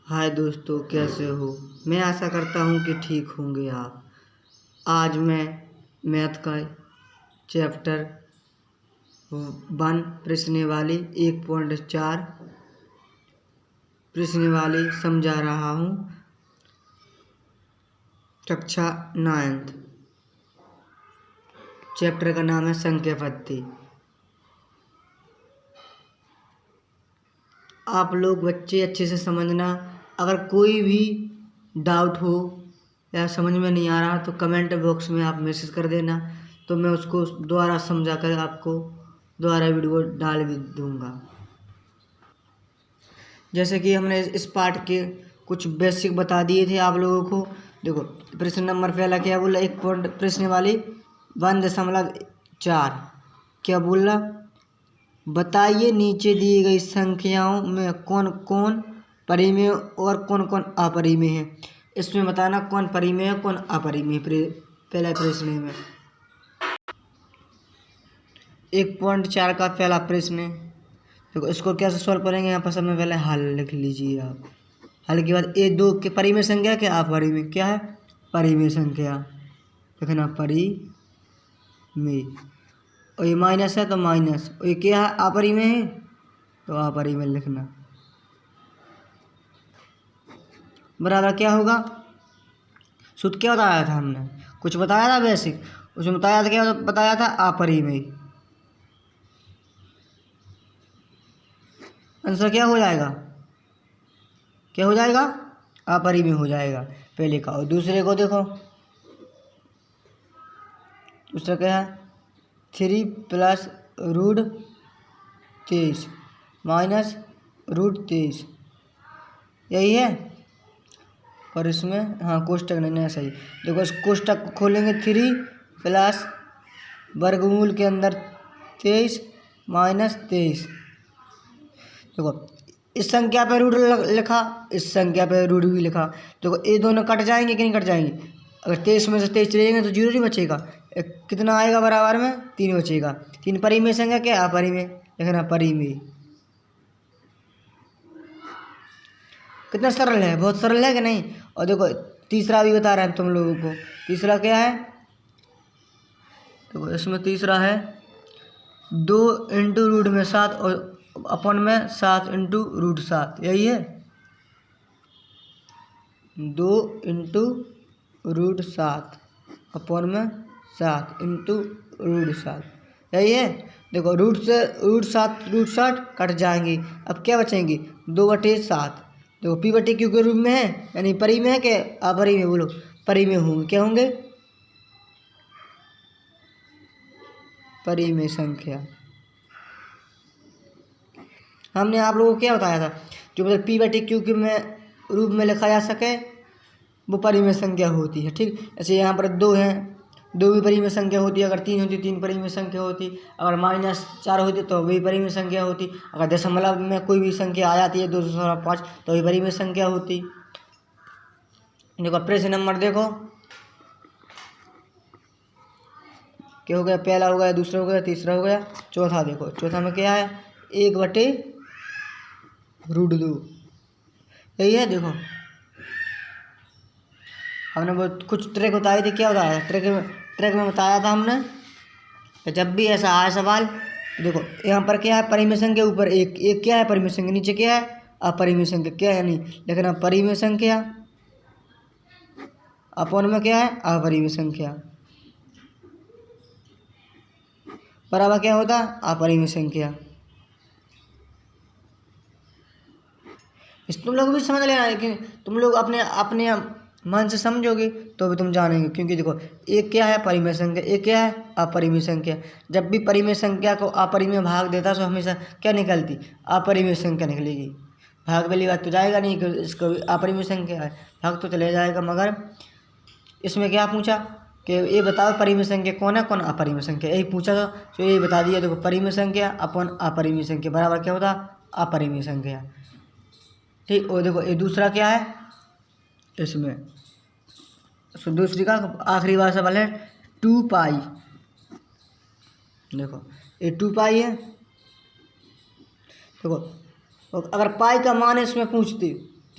हाय दोस्तों, कैसे हो। मैं आशा करता हूँ कि ठीक होंगे आप। आज मैं मैथ का चैप्टर 1 प्रश्नावली 1.4 प्रश्नावली समझा रहा हूँ। कक्षा 9th। चैप्टर का नाम है संख्या पद्धति। आप लोग बच्चे अच्छे से समझना। अगर कोई भी डाउट हो या समझ में नहीं आ रहा तो कमेंट बॉक्स में आप मैसेज कर देना, तो मैं उसको दोबारा समझा कर आपको दोबारा वीडियो डाल भी दूंगा। जैसे कि हमने इस पार्ट के कुछ बेसिक बता दिए थे आप लोगों को। देखो, प्रश्न नंबर पहला क्या बोला, प्रश्नावली 1.4 क्या बोला, बताइए नीचे दी गई संख्याओं में कौन कौन परिमेय और कौन कौन अपरिमेय है। इसमें बताना कौन परिमेय है कौन अपरिमेय। पहला प्रश्न में 1.4 का पहला प्रश्न है। देखो, इसको कैसे सॉल्व करेंगे, यहाँ पर सबसे पहले हल लिख लीजिए आप। हल के बाद ए दो के परिमेय संख्या क्या अपरिमेय, क्या है परिमेय संख्या, लिखना परिमेय। और ये माइनस है तो माइनस, और ये क्या है अपरिमेय है तो अपरिमेय लिखना। बराबर क्या होगा, सूत्र क्या बताया था हमने, कुछ बताया था बेसिक, उसमें बताया था क्या बताया था अपरिमेय। आंसर क्या हो जाएगा, क्या हो जाएगा अपरिमेय हो जाएगा पहले का। और दूसरे को देखो, दूसरा क्या है 3 + √23 माइनस √23, यही है। और इसमें हाँ कोष्टक नहीं है, सही। देखो, इस कोष्टक को खोलेंगे 3 + वर्गमूल के अंदर 23 माइनस 23। देखो, इस संख्या पे रूट लिखा, इस संख्या पे रूट भी लिखा। देखो, ये दोनों कट जाएंगे कि नहीं कट जाएंगे। अगर 23 में से 23 चलेंगे तो 0 नहीं बचेगा। कितना आएगा बराबर में 3 बचेगा। 3 परिमेय संख्या क्या अपरिमेय, लिखना परिमेय। कितना सरल है, बहुत सरल है कि नहीं। और देखो, तीसरा भी बता रहे हैं तुम लोगों को। तीसरा क्या है, देखो इसमें तीसरा है 2 × √7 और अपन में 7 × √7, यही है 2 × √7 अपन में 7 × √7, यही है। देखो, √7 कट जाएंगे, अब क्या बचेंगे 2/7। देखो P/Q के रूप में है, यानी परिमेय है कि अपरिमेय, बोलो परिमेय होंगे, क्या होंगे परिमेय संख्या। हमने आप लोगों को क्या बताया था, जो मतलब P/Q के में रूप में लिखा जा सके वो परिमेय संख्या होती है। ठीक, ऐसे यहाँ पर 2 हैं, 2 भी परिमेय संख्या होती है। अगर 3 होती 3 परिमेय संख्या होती। अगर -4 होती तो वही परिमेय संख्या होती। अगर दशमलव में कोई भी संख्या आ जाती है 2.5 तो वही परिमेय संख्या होती। देखो, प्रश्न नंबर देखो क्या हो गया, पहला हो गया, दूसरा हो गया, तीसरा हो गया, चौथा। देखो, चौथा में क्या है 1/√2, यही है। देखो, हमने वो कुछ ट्रिक बताई थी, क्या बताया था ट्रिक में बताया था हमने कि जब भी ऐसा आए सवाल, देखो यहाँ पर क्या है परिमेय संख्या, ऊपर एक क्या है परिमेय संख्या, नीचे क्या है अपरिमेय संख्या, क्या है नहीं लिखना परिमेय संख्या, अपन में क्या है अपरिमेय संख्या, बराबर क्या होता अपरिमेय संख्या। इस तुम लोग भी समझ लेना, लेकिन तुम लोग अपने अपने मन से समझोगे तो भी तुम जानेंगे। क्योंकि देखो, एक क्या है परिमेय संख्या, एक क्या है अपरिमेय संख्या। जब भी परिमेय संख्या को अपरिमेय भाग देता तो हमेशा क्या निकलती अपरिमेय संख्या निकलेगी। भाग वाली बात तो जाएगा नहीं कि इसको अपरिमेय संख्या है, भाग तो चले जाएगा। मगर इसमें क्या पूछा कि ये बताओ परिमेय संख्या कौन है कौन अपरिमेय संख्या, यही पूछा था तो यही बता दिया। देखो, परिमेय संख्या अपन अपरिमेय संख्या बराबर क्या होता अपरिमेय संख्या। ठीक, और देखो ये दूसरा क्या है, इसमें दूसरी का आखिरी बार सवाल है 2π। देखो, ये 2π है। देखो, अगर पाई का मान इसमें पूछते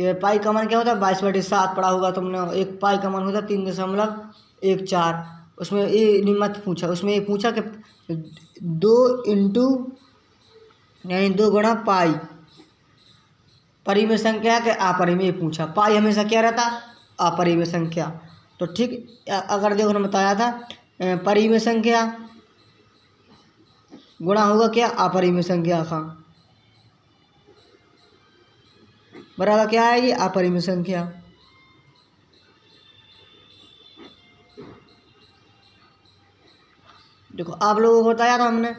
कि पाई का मान क्या होता है 22/7 पढ़ा होगा तुमने। एक पाई का मान होता है 3.14। उसमें ये निम्न पूछा, उसमें ये पूछा कि 2 इंटू यानी 2 गुणा पाई परिमेय संख्या के अपरिमेय पूछा। पाई हमेशा क्या रहता अपरिमेय संख्या। तो ठीक अगर देखो ने बताया था परिमेय संख्या गुणा होगा क्या अपरिमेय संख्या का, बराबर क्या आएगी अपरिमेय संख्या। देखो आप लोगों को बताया था हमने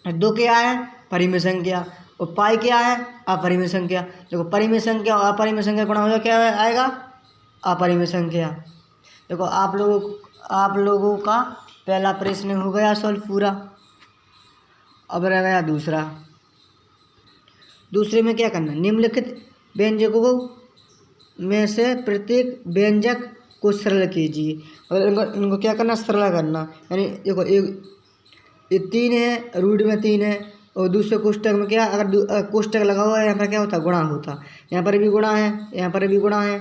2 क्या है परिमेय संख्या और पाई क्या है अपरिमेय संख्या। देखो परिमेय संख्या और अपरिमेय संख्या गुणा हो जाए क्या आएगा अपरिमेय संख्या। देखो आप लोगों का पहला प्रश्न हो गया सॉल्व पूरा। अब रह गया दूसरे में क्या करना, निम्नलिखित व्यंजकों में से प्रत्येक व्यंजक को सरल कीजिए और इनको क्या करना सरल करना। यानी देखो ये 3 है, रूट में 3 है और दूसरे कोष्टक में क्या अगर कोष्टक लगा हुआ है यहाँ पर क्या होता गुणा होता, यहाँ पर भी गुणा है, यहाँ पर भी गुणा है,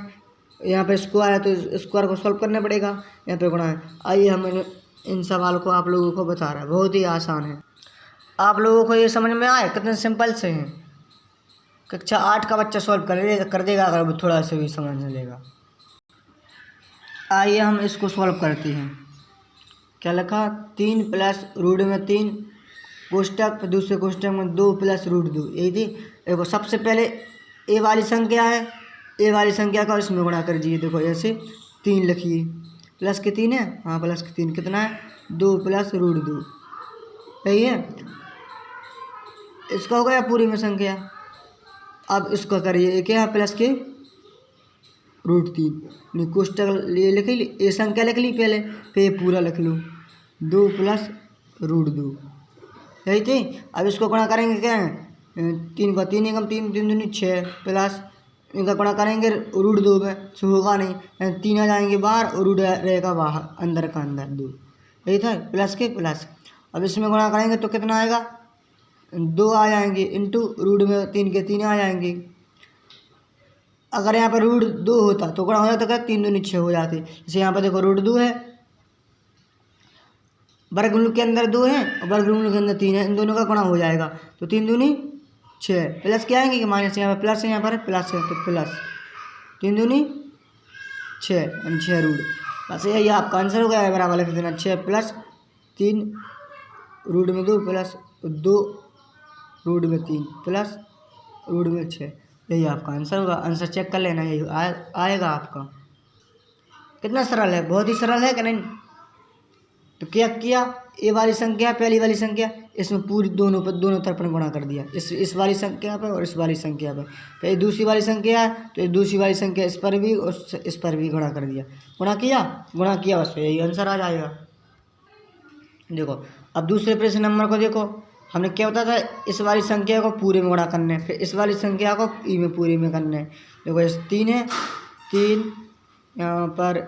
यहाँ पर स्क्वायर है तो स्क्वायर को सॉल्व करना पड़ेगा, यहाँ पर गुणा है। आइए हम इन सवाल को आप लोगों को बता रहे हैं, बहुत ही आसान है। आप लोगों को ये समझ में आए कितने सिंपल से हैं। कक्षा 8 का बच्चा सॉल्व कर देगा अगर वो थोड़ा सा भी समझ लेगा। आइए हम इसको सॉल्व करते हैं। क्या लिखा 3 प्लस रूट में 3 कोष्टक, दूसरे कोष्टक में 2 प्लस रूट 2। यही थी। देखो सबसे पहले ए वाली संख्या है, ए वाली संख्या का इसमें गुणा कर दीजिए। देखो ऐसे 3 लिखिए, प्लस के 3 है, हाँ प्लस के 3 कितना है 2 प्लस रूट 2। सही है, इसका हो गया पूरी में संख्या। अब इसको करिए क्या है प्लस के रूट 3 कोष्टक ये लिख ली, ये संख्या लिख ली पहले, फिर पूरा लिख लो 2 प्लस रूट 2। यही थी। अब इसको गुणा करेंगे क्या है 3 का 3 एकम 3 3 दूनी 6 प्लस इनका गुणा करेंगे रूट 2 में, सो होगा नहीं 3 आ जाएंगे बाहर और रूट रहेगा बाहर, अंदर का अंदर 2। यही था प्लस के प्लस। अब इसमें गुणा करेंगे तो कितना आएगा 2 आ जाएंगे इंटू रूट में 3 के 3 आ जाएंगे। अगर यहाँ पर रूट 2 होता तो गुणा हो जाता क्या 3 दूनी 6 हो जाती। जैसे यहाँ पर देखो रूट 2 है, वर्गमूल के अंदर 2 है और वर्गमूल के अंदर 3 है, इन दोनों का गुणा हो जाएगा तो 3 दूनी 6 प्लस क्या आएंगे कि माइनस, यहाँ पर प्लस है यहाँ पर प्लस है तो प्लस 3 दूनी 6 6 रूट। बस यही आपका आंसर हो गया। बराबर लिख देना 6 प्लस 3 रूट में 2 प्लस 2 रूट में 3 प्लस रूट में 6। यही आपका आंसर होगा। आंसर चेक कर लेना, यही आएगा आपका। कितना सरल है, बहुत ही सरल है कि नहीं। तो क्या किया ए वाली संख्या पहली वाली संख्या इसमें पूरी दोनों तरफ गुणा कर दिया, इस वाली संख्या पे और इस वाली संख्या पे। फिर दूसरी वाली संख्या है तो ये दूसरी वाली संख्या इस पर भी और इस पर भी गुणा कर दिया, गुणा किया बस यही आंसर आ जाएगा। देखो अब दूसरे प्रश्न नंबर को देखो, हमने क्या बताया था इस वाली संख्या को पूरे में गुणा करना है, फिर इस वाली संख्या को ई में पूरे में करना है। देखो इस 3 है, 3 यहाँ पर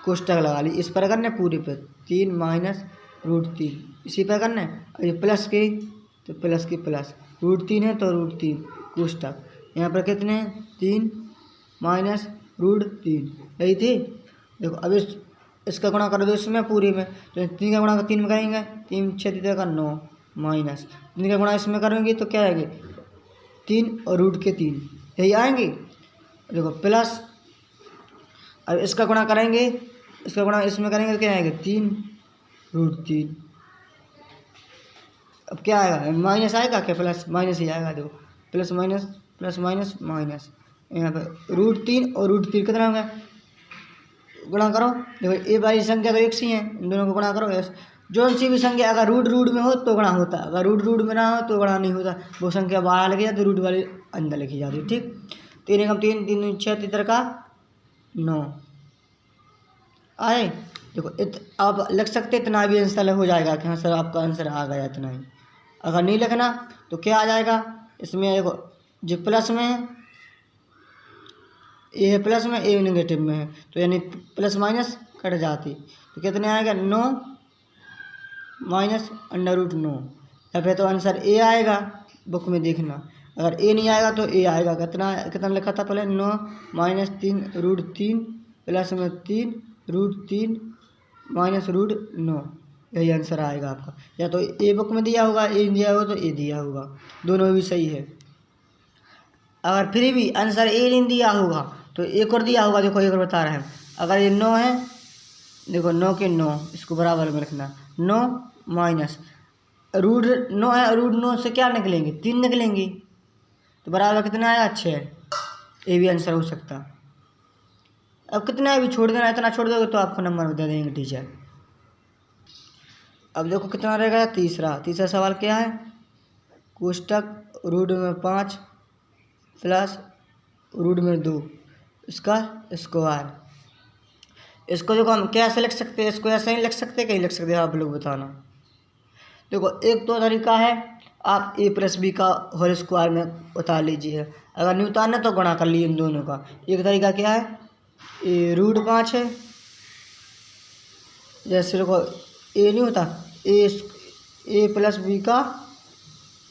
कोष्टक लगा ली, इस पर करना है पूरे पे 3 माइनस रूट 3 इसी पर करना है। और ये प्लस के तो प्लस के प्लस रूट 3 है तो रूट 3 कोष्टक, यहाँ पर कितने हैं 3 माइनस रूट 3। यही थी। देखो अब इसका गुणा कर दो इसमें पूरी में, तो 3 का गुणा 3 में करेंगे 3 6 का 9 माइनस 3 का गुणा इसमें करेंगे तो क्या आएंगे 3 और रूट के 3 यही आएंगे। देखो प्लस अब इसका गुणा करेंगे, इसका गुणा इसमें करेंगे तो क्या आएगा 3 रूट 3। अब क्या आएगा माइनस आएगा क्या प्लस माइनस ही आएगा। देखो प्लस माइनस माइनस यहाँ पर रूट 3 और रूट 3 कितना होगा गुणा करो। देखो ए वाली संख्या तो एक सी है, इन दोनों को गुणा करो। जो सी भी संख्या अगर रूट में हो तो गुणा होता, अगर रूट में ना हो तो गुणा नहीं होता। वो संख्या बाहर लिखी जाती, रूट वाली अंदर लिखी जाती। ठीक 3 एकम 3 3 6 3 का 9 आए। देखो आप लिख सकते इतना भी आंसर हो जाएगा कि हाँ सर आपका आंसर आ गया इतना ही। अगर नहीं लिखना तो क्या आ जाएगा इसमें, देखो जो प्लस में है ए है प्लस में ए नेगेटिव में है तो यानी प्लस माइनस कट जाती, तो कितने आएगा 9 माइनस अंडर रूट 9। या फिर तो आंसर ए आएगा, बुक में देखना। अगर ए नहीं आएगा तो ए आएगा। कितना कितना लिखा था पहले, 9 माइनस 3 रूट 3 प्लस में 3 रूट 3 माइनस रूट 9, यही आंसर आएगा आपका। या तो ए बुक में दिया होगा, ए दिया होगा तो ए दिया होगा, दोनों भी सही है। अगर फिर भी आंसर ए नहीं दिया होगा तो एक और दिया होगा, देखो एक और बता रहे हैं। अगर ये 9 है, देखो 9 के 9, इसको बराबर में रखना, 9 माइनस रूट 9 है, रूट 9 से क्या निकलेंगे, 3 निकलेंगे, तो बराबर कितना आएगा, 6। ये भी आंसर हो सकता। अब कितना है भी छोड़ देना, इतना छोड़ दोगे तो आपको नंबर दे देंगे टीचर। अब देखो कितना रहेगा, तीसरा सवाल क्या है, कोष्टक रूट में 5 प्लस रूट में 2 इसका स्क्वायर। इसको देखो हम कैसे लिख सकते हैं, इसको ऐसे ही लिख सकते हैं, कहीं लिख सकते हैं, आप लोग बताना। देखो एक तो तरीका है, आप ए प्लस बी का होल स्क्वायर में उतार लीजिए, अगर नहीं उतारना तो गुणा कर लीजिए इन दोनों का। एक तरीका क्या है, ए रूट 5 है, जैसे देखो ए नहीं होता, ए प्लस बी का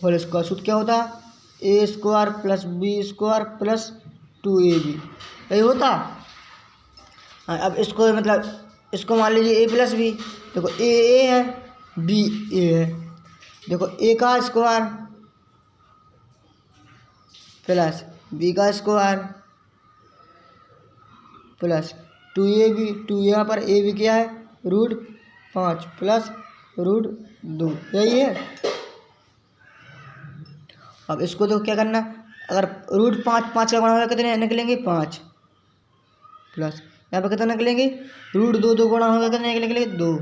होल स्क्वायर सूत्र क्या होता, A square plus B square plus 2ab, यही होता। अब इसको मतलब इसको मान लीजिए ए प्लस बी, देखो ए है, बी ए है, देखो ए का स्क्वायर प्लस बी का स्क्वायर प्लस 2ab, 2 यहाँ पर ए बी क्या है, रूट 5 प्लस रूट 2, यही है। अब इसको तो क्या करना, अगर रूट 5 का गुणा होगा कितने निकलेंगे, 5 प्लस यहाँ पर कितना निकलेंगे, रूट 2 गुणा होगा कितने निकलेंगे, 2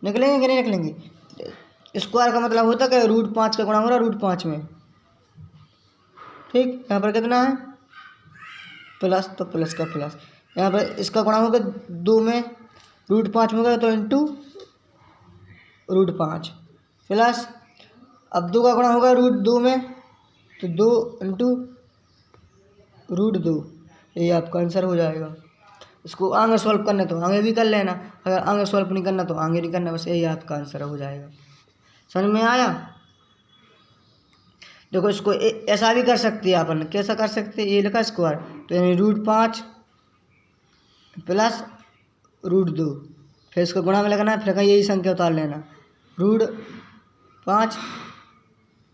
निकलेंगे कि नहीं निकलेंगे। स्क्वायर का मतलब होता है रूट 5 का गुणा हो रहा है रूट 5 में, ठीक। यहाँ पर कितना है, प्लस, तो प्लस का प्लस, यहाँ पर इसका गुणा होगा 2 में, रूट 5 में होगा तो इंटू रूट 5 प्लस, अब 2 का गुणा होगा रूट 2 में तो 2 इंटू रूट 2, ये आपका आंसर हो जाएगा। इसको आगे सॉल्व करना तो आगे भी कर लेना, अगर आगे सॉल्व नहीं करना तो आगे नहीं करना, बस यही आपका आंसर हो जाएगा। समझ में आया। देखो इसको ऐसा भी कर सकते हैं अपन, कैसा कर सकते हैं, ये लिखा स्क्वायर तो यानी रूट 5 प्लस रूट 2, फिर इसको गुणा में लगाना है, फिर कहीं यही संख्या उतार लेना, रूट 5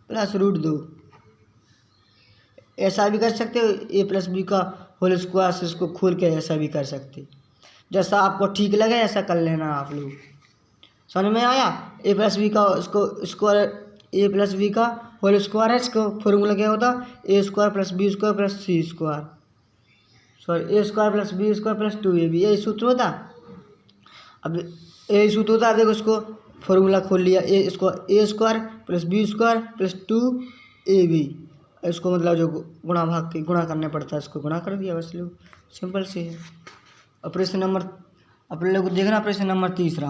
प्लस रूट 2। ऐसा भी कर सकते हो, ए प्लस बी का होल स्क्वायर से इसको खोल के ऐसा भी कर सकते, जैसा आपको ठीक लगे ऐसा कर लेना आप लोग। समझ में आया। ए प्लस बी का इसको स्क्वायर, ए प्लस बी का होल स्क्वायर है, इसको फॉर्मूला क्या होता, A square plus B square plus C square, sorry A square plus B square plus 2ab, यही सूत्र होता। अब यही सूत्र होता है, देखो इसको फॉर्मूला खोल लिया, इसको A square plus B square plus 2ab, इसको मतलब जो गुणा भाग के गुणा करने पड़ता है, इसको गुणा कर दिया, बस लो, सिंपल से है। ऑपरेशन नंबर अपने लोग देखना, ऑपरेशन नंबर तीसरा,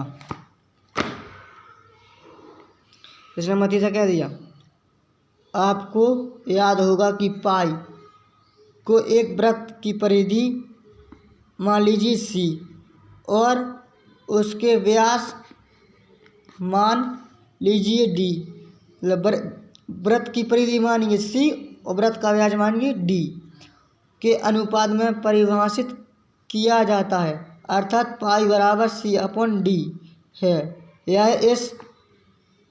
ऑपरेशन नंबर तीसरा क्या दिया, आपको याद होगा कि पाई को एक वृत्त की परिधि मान लीजिए सी और उसके व्यास मान लीजिए डी, मतलब वृत्त की परिधि मानिए सी और वृत्त का व्यास मानिए डी के अनुपात में परिभाषित किया जाता है, अर्थात पाई बराबर सी अपॉन डी है। यह इस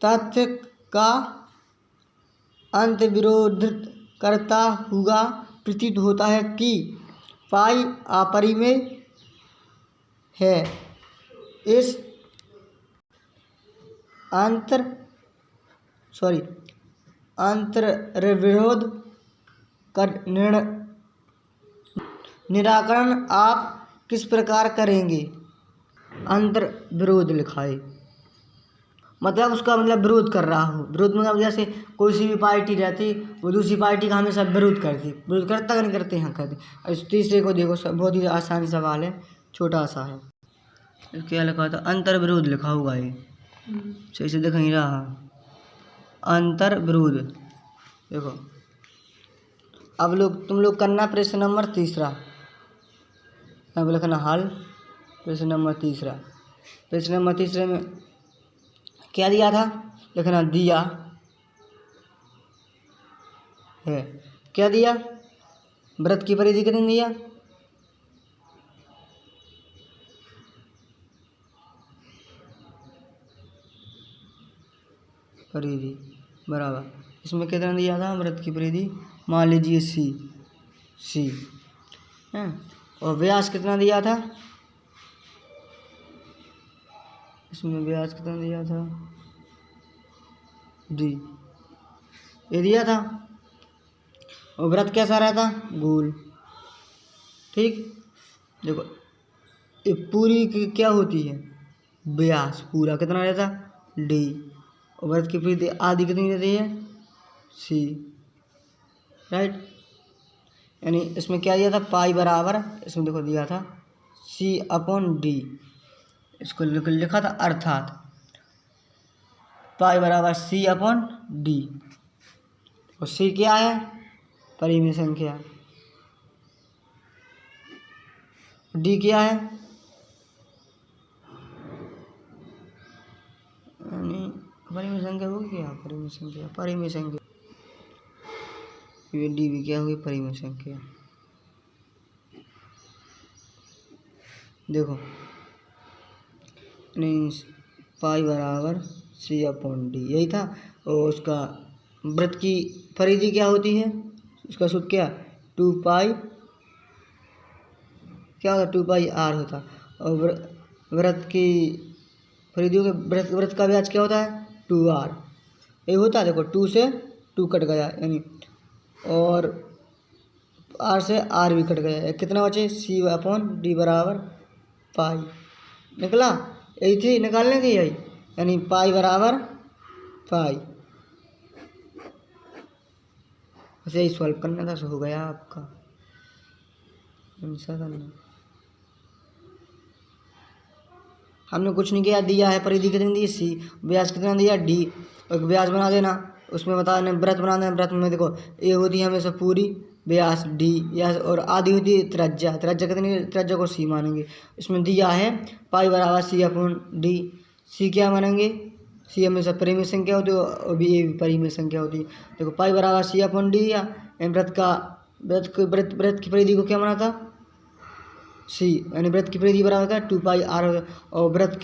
तथ्य का अंतर्विरोध करता हुआ प्रतीत होता है कि पाई अपरिमेय है। इस अंतर्विरोध का निराकरण आप किस प्रकार करेंगे। अंतर्विरोध लिखा है, मतलब उसका मतलब विरोध कर रहा हो, विरोध मतलब जैसे कोई सी भी पार्टी रहती वो दूसरी पार्टी का हमेशा विरोध करती, विरोध करता कि नहीं करते हैं, करते। इस तीसरे को देखो, बहुत ही आसान सवाल है, छोटा सा है। क्या लिखा था, अंतर्विरोध लिखा हुआ है, सही से दिख नहीं रहा, अंतर्विरोध। देखो अब तुम लोग करना प्रश्न नंबर तीसरा, अब लिखना हल प्रश्न नंबर तीसरा। प्रश्न नंबर तीसरे में क्या दिया था, लिखना दिया है। क्या दिया? वृत्त की परिधि कितनी दिया? परिधि बराबर इसमें कितना दिया था? वृत्त की परिधि मान लीजिए सी है, और व्यास कितना दिया था? इसमें व्यास कितना दिया था? डी, ये दिया था। और वृत्त कैसा रहता? गोल। ठीक, देखो ये पूरी क्या होती है? व्यास पूरा कितना रहता? डी, और वृत्त की परिधि आधी कितनी रहती है? सी, राइट। यानी इसमें क्या दिया था? पाई बराबर, इसमें देखो दिया था सी अपॉन डी, इसको लिखा था अर्थात पाई बराबर सी अपॉन डी। और सी क्या है? परिमेय संख्या। डी क्या है? यानी परिमेय संख्या होगी क्या? परिमेय संख्या ये डी भी क्या होगी? परिमेय संख्या। देखो नहीं, पाई बराबर सी अपॉन डी यही था। और उसका वृत्त की परिधि क्या होती है? उसका सूत्र क्या? 2 पाई क्या होता? 2 पाई आर होता। और वृत्त की परिधि के वृत्त का व्यास क्या होता है? 2r, यही होता है। देखो 2 से 2 कट गया यानी, और r से r भी कट गया, कितना बचे? सी अपॉन डी बराबर पाई निकला। यही थी निकालने की, यही यानी पाई बराबर पाई। ऐसे ही सॉल्व करना था, सो हो गया आपका आंसर करना। हमने कुछ नहीं किया, दिया है परिधि कितनी दी? सी, व्यास कितना दिया? डी। और व्यास बना देना, उसमें बता देना वृत्त बना देना। वृत्त में देखो ये होती है हमेशा पूरी व्यास डी, व्यास और आधी होती है त्रिज्या। त्रिज्या कितनी? त्रिज्या को सी मानेंगे। इसमें दिया है पाई बराबर सी अपॉन डी। सी क्या मानेंगे? सी हमेशा परिमेय संख्या होती है, और भी ये परिमेय संख्या होती है। देखो पाई बराबर सी अपॉन डी या वृत्त की परिधि को क्या माना था? सी, यानी वृत्त की परिधि बराबर का 2 पाई आर। और वृत्त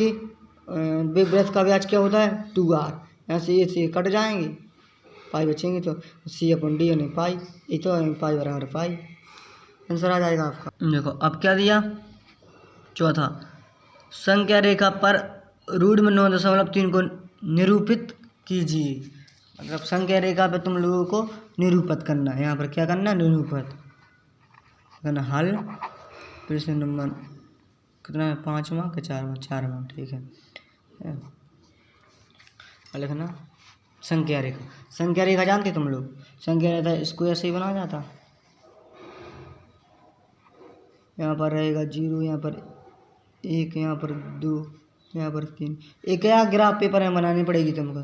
का व्यास क्या होता है? 2r। यहाँ से ये कट जाएंगे, पाई बचेंगे, तो सी अपॉन डी यानी पाई, ये तो पाई बराबर पाई, आंसर आ जाएगा आपका। देखो अब क्या दिया? चौथा, संख्या रेखा पर रूट में 9.3 को निरूपित कीजिए। मतलब संख्या रेखा पे तुम लोगों को निरूपित करना है। यहाँ पर क्या करना है? निरूपित करना। हल प्रश्न नंबर कितना है? 5वां कि 4वां? 4वां, ठीक है। लिखना संख्या रेखा। संख्या रेखा जानते तुम लोग? संख्या रेखा इसको ऐसे ही बना जाता, यहाँ पर रहेगा 0, यहाँ पर 1, यहाँ पर 2, यहाँ पर 3। एक क्या ग्राफ पेपर में बनानी पड़ेगी तुमको?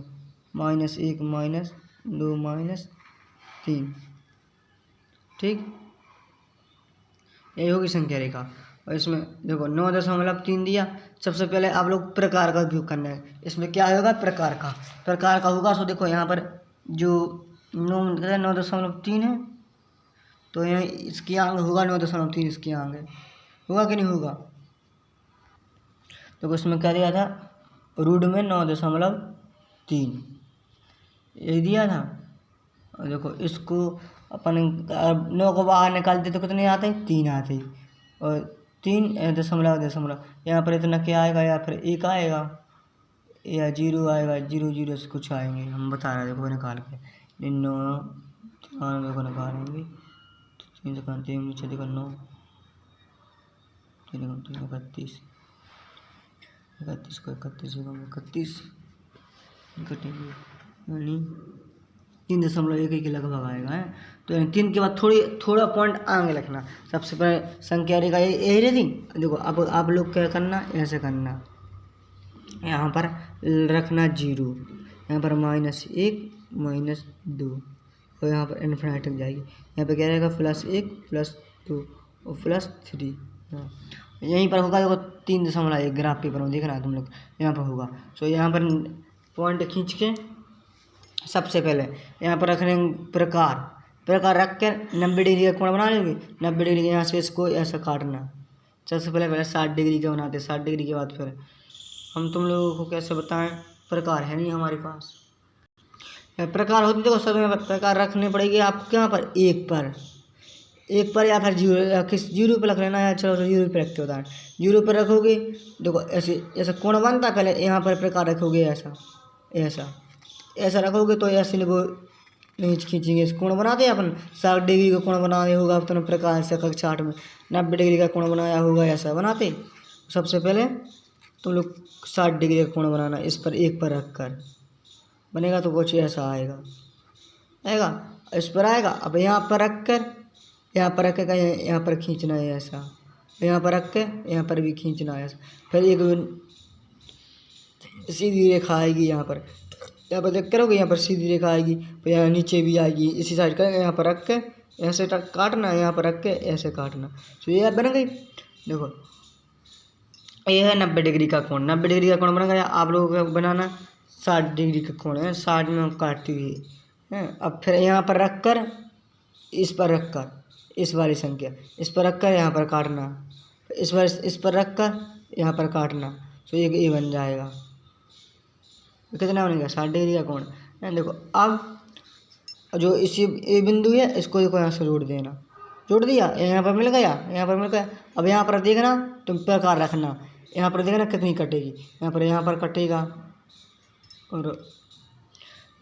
-1 -2 -3, ठीक, यही होगी संख्या रेखा। और इसमें देखो 9.3 दिया। सबसे पहले आप लोग प्रकार का उपयोग करना है। इसमें क्या होगा? प्रकार का होगा। सो देखो यहाँ पर जो 9.3 है, तो यहाँ इसकी आंग होगा 9.3, इसकी आंग है, होगा कि नहीं होगा? तो इसमें क्या दिया था? रूट में 9.3 यही दिया था। और देखो इसको अपन 9 को बाहर निकालते तो कितने आते? 3 आते। और 3 दशमलव यहाँ पर इतना क्या आएगा? या फिर 1 आएगा या 0 आएगा, 0 से कुछ आएंगे, हम बता रहे हैं। देखो निकाल के 9 को निकालेंगे, 3 से 3 नीचे देखो 9, 3 31, 31 को 31 कटेंगे, यानी 3.1 के लगभग आएगा है। तो 3 के बाद थोड़ा पॉइंट आगे रखना। सबसे पहले संख्या रेखा यही रहती। देखो अब आप लोग क्या करना? ऐसे करना, यहाँ पर रखना 0, यहाँ पर -1 -2, और यहाँ पर इन्फिनिटी तक जाएगी। यहाँ पर क्या रहेगा? +1 +2 और +3। यहीं पर होगा। देखो 3.1 ग्राफ पेपर में देखना है तुम लोग, यहाँ पर होगा। सो यहाँ पर पॉइंट खींच के सबसे पहले यहाँ पर रख लेंगे प्रकार रख कर 90 डिग्री का कोण बना लोगे। 90 डिग्री के यहाँ से इसको ऐसा काटना। सबसे पहले 60 डिग्री का बनाते, 60 डिग्री के बाद फिर हम तुम लोगों को कैसे बताएं, प्रकार है नहीं हमारे पास। प्रकार होती देखो सब में प्रकार रखने पड़ेगी आपके यहाँ पर एक पर या फिर जीरो या किस जीरो पे रख लेना है। चलो जीरो पे रखते उदाहरण, जीरो पे रखोगे देखो ऐसे ऐसा कोण बनता, पहले यहाँ पर प्रकार रखोगे ऐसा ऐसा ऐसा रखोगे तो ऐसे वो नीचे खींचेंगे, इस कोण बनाते हैं अपन 60 डिग्री का कोण बनाया होगा अपने प्रकार से कक्षा 8 में। 90 डिग्री का कोण बनाया होगा ऐसा बनाते। सबसे पहले तुम लोग 60 डिग्री का कोण बनाना, इस पर एक पर रख कर बनेगा तो कुछ ऐसा आएगा इस पर आएगा। अब यहाँ पर रख कर यहाँ पर रख कर यहाँ पर खींचना है ऐसा, यहाँ पर रख के यहाँ पर भी खींचना है ऐसा। फिर एक सीधी रेखा आएगी यहाँ पर देख करोगे, यहाँ पर सीधी रेखा आएगी, फिर यहाँ नीचे भी आएगी इसी साइड का। यहाँ पर रख के ऐसे काटना, यहाँ पर रख के ऐसे काटना। तो ये बन गई। देखो ये है 90 डिग्री का कोण, 90 डिग्री का कोण बन गया। आप लोगों को बनाना 60 डिग्री का कोण है, 60 में काटती हुई है। अब फिर यहाँ पर रख कर इस पर रख कर इस वाली संख्या इस पर रख कर यहाँ पर काटना, इस पर रख कर यहाँ पर काटना। तो ये बन जाएगा। कितना बनेगा 60 डिग्री का कोण। देखो अब जो इसी ये बिंदु है इसको देखो यहाँ से जोड़ देना, जोड़ दिया, यहाँ पर मिल गया, यहाँ पर मिल गया। अब यहाँ पर देखना तुम प्रकार रखना, यहाँ पर देखना कितनी कटेगी, यहाँ पर कटेगा और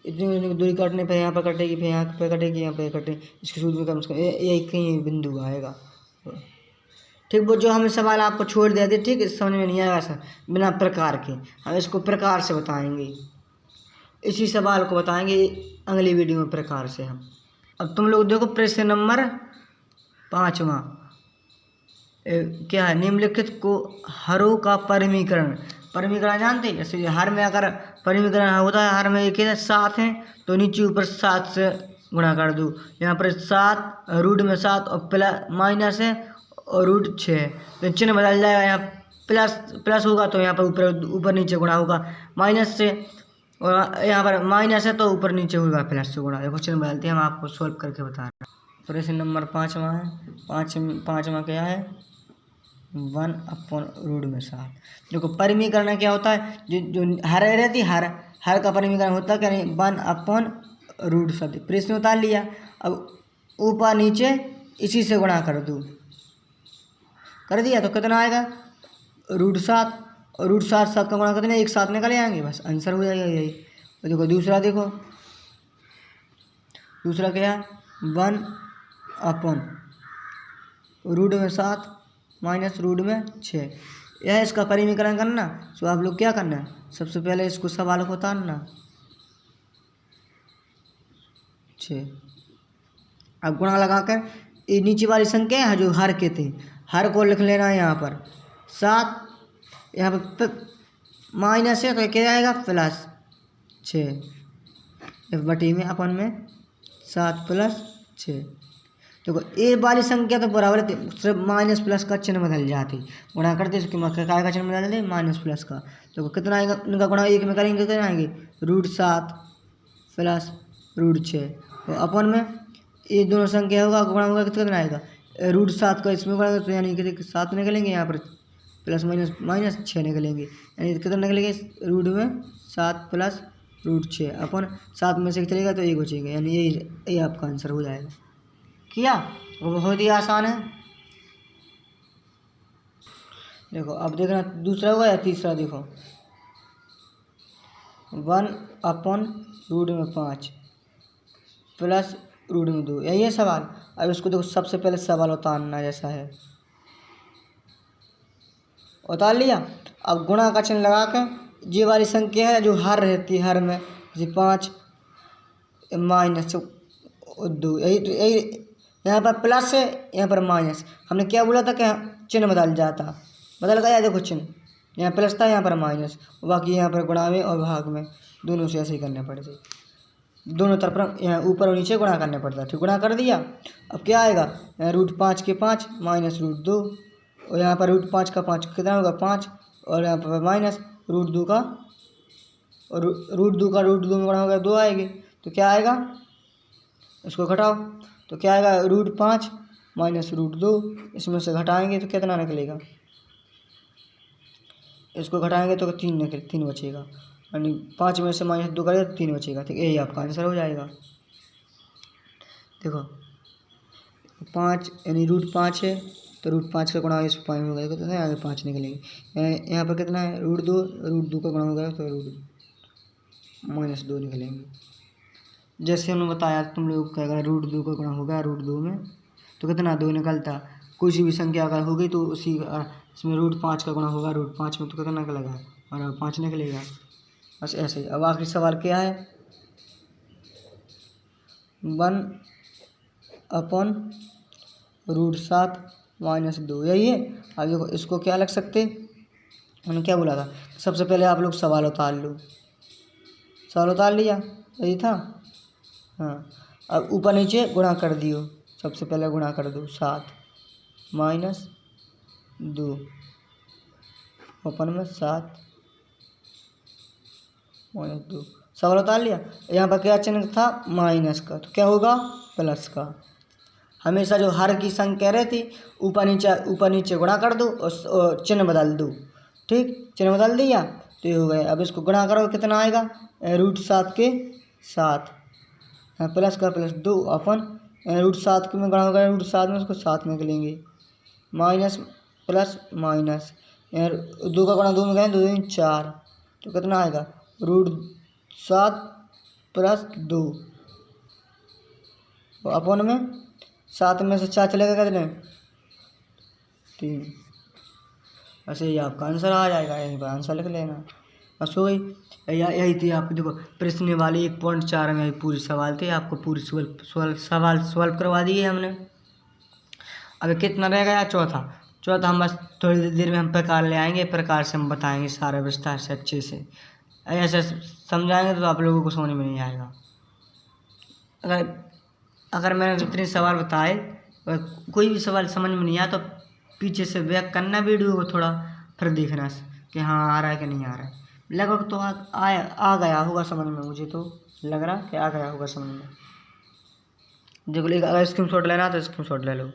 इतनी दूरी काटने पर यहाँ पर कटेगी, फिर यहाँ पर कटेगी, यहाँ पर कटेगी। इसके सूत्र में कम से कम एक ही बिंदु आएगा। ठीक, वो जो हमने सवाल आपको छोड़ दिया थे, ठीक, इस समझ में नहीं आएगा सर बिना प्रकार के। हम इसको प्रकार से बताएंगे, इसी सवाल को बताएंगे अगली वीडियो में प्रकार से हम। अब तुम लोग देखो प्रश्न नंबर 5वां क्या है, निम्नलिखित को हरों का परिमीकरण जानते हैं। जैसे हर में अगर परिमीकरण होता है, हर में एक 7 है तो नीचे ऊपर 7 से गुणा कर दो। यहाँ पर 7 रूट में 7 और प्लस माइनस है और रूट 6, तो चिन्ह बदल जाएगा। यहाँ प्लस होगा तो यहाँ पर ऊपर नीचे गुणा होगा माइनस से, और यहाँ पर माइनस है तो ऊपर नीचे होगा प्लस से गुणा। देखो चिन्ह बदलते हैं, हम आपको सोल्व करके बता रहे हैं। प्रश्न नंबर 5वां है। पाँचवां क्या है, 1/√7। देखो परिमीकरण क्या होता है, जो हर रहती हर का परिमीकरण होता है क्या नहीं, 1/√7। प्रश्न उतार लिया, अब ऊपर नीचे इसी से गुणा कर दो, कर दिया तो कितना आएगा √7, और √7 7 का गुणा करते हैं, एक साथ निकल आएंगे, बस आंसर हो जाएगा यही। तो देखो दूसरा क्या है, 1/√7 माइनस रूट में 6, यह इसका परिमीकरण करना। तो आप लोग क्या करना है, सबसे पहले इसको सवाल को उतारना 6। अब गुणा लगाकर ये नीचे वाली संख्या है जो हर के थे, हर को लिख लेना है यहाँ पर 7, यहाँ पर माइनस है तो क्या आएगा +6, बटी में अपन में 7 + 6। देखो ए वाली संख्या तो बराबर है, सिर्फ माइनस प्लस का चिन्ह बदल जाती, गुणा करते इसके काय का चिन्ह बदल दे माइनस प्लस का। तो कितना आएगा, इनका गुणा एक में करेंगे कितना आएंगे √7 + √6, तो अपन में ये दोनों संख्या होगा गुणा होगा कितना आएगा √7 का इसमें गुणा तो यानी कि 7 निकलेंगे, यहाँ पर प्लस माइनस 6 निकलेंगे, यानी कितना निकलेंगे रूट में 7 + √6 अपन 7 में से चलेगा तो 1 बचेगा, यानी यही आपका आंसर हो जाएगा। किया, वो बहुत ही आसान है। देखो अब देखना दूसरा होगा या तीसरा, देखो 1/√5 + √2, यही है सवाल। अब इसको देखो सबसे पहले सवाल उतारना जैसा है, उतार लिया। अब गुणा का चिन्ह लगा के ये वाली संख्या है जो हर रहती है, हर में जैसे 5 माइनस 2, यही यहाँ पर प्लस है, यहाँ पर माइनस। हमने क्या बोला था कि चिन्ह बदल जाता, बदल गया। देखो चिन्ह यहाँ प्लस था, यहाँ पर माइनस, बाकी यहाँ पर गुणा में और भाग में दोनों से ऐसे ही करने पड़ते, दोनों तरफ यहाँ ऊपर और नीचे गुणा करने पड़ता है। ठीक, गुणा कर दिया। अब क्या आएगा, यहाँ √5 के 5 माइनस √2, और यहाँ पर √5 का 5 कितना होगा 5, और यहाँ पर माइनस √2 का, और √2 में गुणा होगा 2 आएगी, तो क्या आएगा, इसको घटाओ तो क्या आएगा, √5 माइनस √2, इसमें से घटाएंगे तो कितना निकलेगा, इसको घटाएंगे तो 3 बचेगा, यानी 5 में से -2 करें तो 3 बचेगा। ठीक, यही आपका आंसर हो जाएगा। देखो 5 यानी √5 है तो √5 का गुणा इस 5 में होगा तो आगे 5 निकलेंगे। यहाँ पर कितना है, √2 का गुणा होगा तो -2 निकलेंगे। जैसे हमने बताया तुम लोग का अगर √2 का गुणा होगा √2 में तो कितना 2 निकलता। कोई भी संख्या अगर होगी तो उसी इसमें √5 का गुणा होगा √5 में तो कितना निकलेगा, और 5 निकलेगा। बस ऐसे ही। अब आखिरी सवाल क्या है, 1/√7 - 2 यही है। अब देखो इसको क्या लग सकते, हमने क्या बोला था, सबसे पहले आप लोग सवाल उतार लो, सवाल उतार लिया, यही था। हाँ, अब ऊपर नीचे गुणा कर दियो, सबसे पहले गुणा कर दो 7 - 2 ओपन में 7 - 2 सवाल उतार लिया। यहाँ पर क्या चिन्ह था, माइनस का, तो क्या होगा प्लस का। हमेशा जो हर की संख्या रहती ऊपर नीचे गुणा कर दो और चिन्ह बदल दो। ठीक, चिन्ह बदल दिया तो ये हो गया। अब इसको गुणा करो कितना आएगा, √7 के 7, प्लस का प्लस 2 अपन √7 में गुणा होगा √7 में, उसको 7 में निकलेंगे, माइनस प्लस माइनस 2 का गुणा 2 में गए 2 2 4, तो कितना आएगा √7 + 2 अपन में 7 में से 4 चलेगा कितने 3। ऐसे ही आपका आंसर आ जाएगा, यहीं पर आंसर लिख लेना। बस हो गई, यही थी आपको। देखो प्रश्न वाली 1.4 में पूरी सवाल थे, आपको पूरी सवाल सॉल्व करवा दिए हमने। अब कितना रह गया, चौथा हम बस थोड़ी देर में हम प्रकार ले आएंगे, प्रकार से हम बताएंगे सारा विस्तार से अच्छे से। ऐसे समझाएंगे तो आप लोगों को समझ में नहीं आएगा। अगर मैंने जितने सवाल बताए कोई भी सवाल समझ में नहीं आया तो पीछे से बैक करना वीडियो को थोड़ा, फिर देखना कि हाँ आ रहा है कि नहीं आ रहा है। लगभग तो आ गया होगा समझ में, मुझे तो लग रहा कि आ गया होगा समझ में। देखो अगर स्क्रीनशॉट लेना तो स्क्रीनशॉट ले लो।